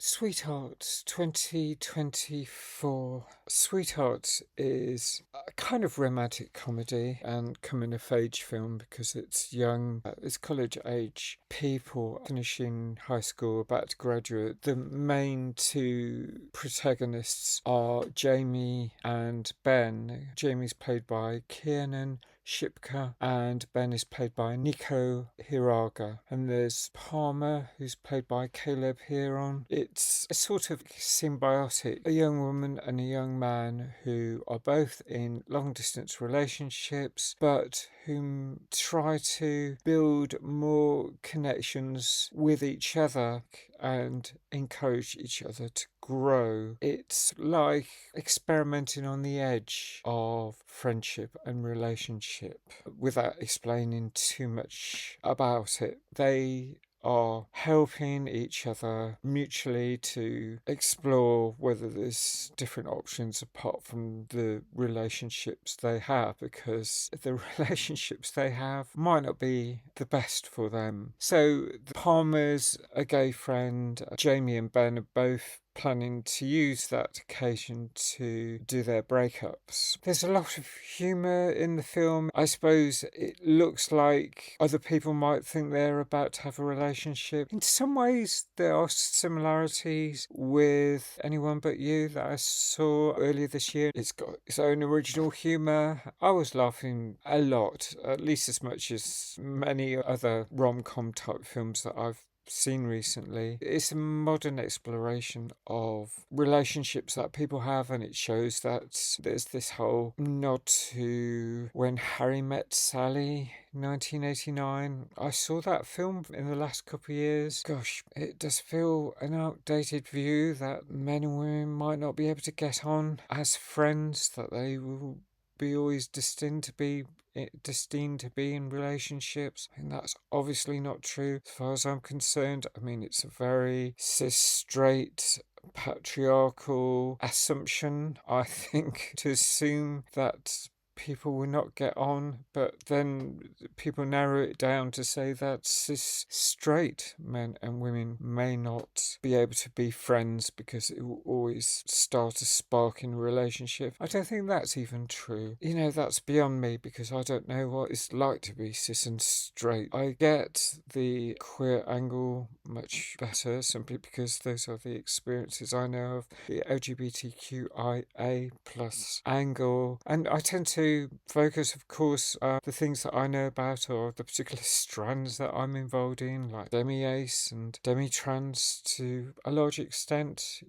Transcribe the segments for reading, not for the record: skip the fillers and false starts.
Sweetheart 2024. Sweetheart is a kind of romantic comedy and coming of age film because it's young, it's college age people finishing high school, about to graduate. The main two protagonists are Jamie and Ben. Jamie's played by Kiernan Shipka, and Ben is played by Nico Hiraga. And there's Palmer, who's played by Caleb Heron. It's a sort of symbiotic, a young woman and a young man who are both in long distance relationships, but whom try to build more connections with each other and encourage each other to grow. It's like experimenting on the edge of friendship and relationship without explaining too much about it. They are helping each other mutually to explore whether there's different options apart from the relationships they have, because the relationships they have might not be the best for them. So the Palmer's a gay friend. Jamie and Ben are both planning to use that occasion to do their breakups. There's a lot of humour in the film. I suppose it looks like other people might think they're about to have a relationship. In some ways, there are similarities with Anyone But You that I saw earlier this year. It's got its own original humour. I was laughing a lot, at least as much as many other rom-com type films that I've seen recently. It's a modern exploration of relationships that people have, and it shows that there's this whole nod to When Harry Met Sally, 1989. I saw that film in the last couple of years. Gosh, it does feel an outdated view that men and women might not be able to get on as friends, that they will be always destined to be in relationships, and that's obviously not true as far as I'm concerned. I mean, it's a very cis straight patriarchal assumption, I think, to assume that people will not get on, but then people narrow it down to say that cis straight men and women may not be able to be friends because it will always start a spark in a relationship. I don't think that's even true. That's beyond me because I don't know what it's like to be cis and straight. I get the queer angle much better simply because those are the experiences I know of, the LGBTQIA plus angle, and I tend to focus, of course, the things that I know about or the particular strands that I'm involved in, like demi-ace and demi-trans to a large extent.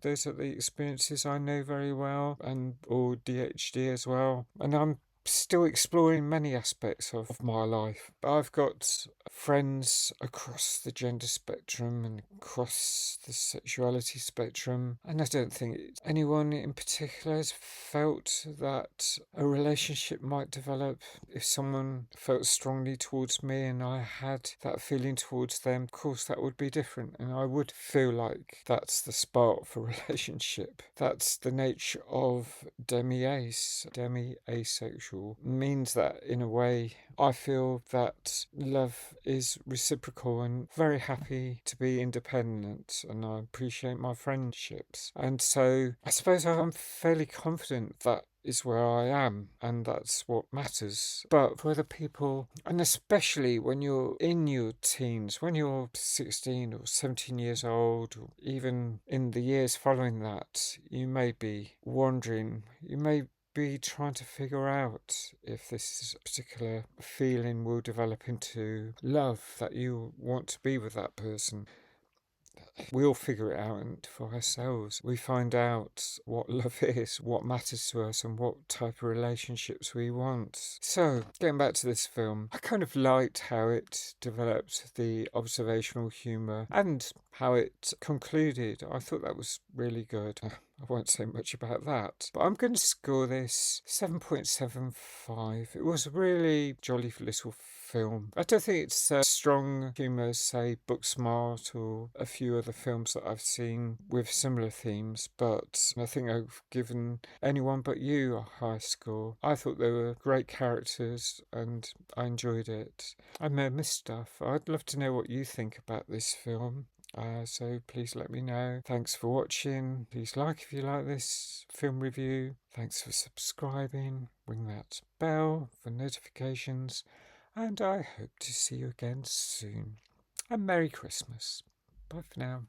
Those are the experiences I know very well, and or DHD as well. And I'm still exploring many aspects of my life. But I've got friends across the gender spectrum and across the sexuality spectrum, and I don't think anyone in particular has felt that a relationship might develop if someone felt strongly towards me and I had that feeling towards them. Of course, that would be different, and I would feel like that's the spark for relationship. That's the nature of demi-asexual, means that in a way I feel that love is reciprocal and very happy to be independent, and I appreciate my friendships. And so I suppose I'm fairly confident that is where I am, and that's what matters. But for other people, and especially when you're in your teens, when you're 16 or 17 years old, or even in the years following that, you may be wondering, you may be trying to figure out if this particular feeling will develop into love, that you want to be with that person. We all figure it out for ourselves. We find out what love is, what matters to us, and what type of relationships we want. So, getting back to this film, I kind of liked how it developed the observational humour and how it concluded. I thought that was really good. I won't say much about that, but I'm going to score this 7.75. It was a really jolly little film. I don't think it's strong humour, say Booksmart or a few other films that I've seen with similar themes, but I think I've given Anyone But You a high score. I thought they were great characters and I enjoyed it. I may have missed stuff. I'd love to know what you think about this film. So please let me know. Thanks for watching. Please like if you like this film review. Thanks for subscribing. Ring that bell for notifications. And I hope to see you again soon. And Merry Christmas. Bye for now.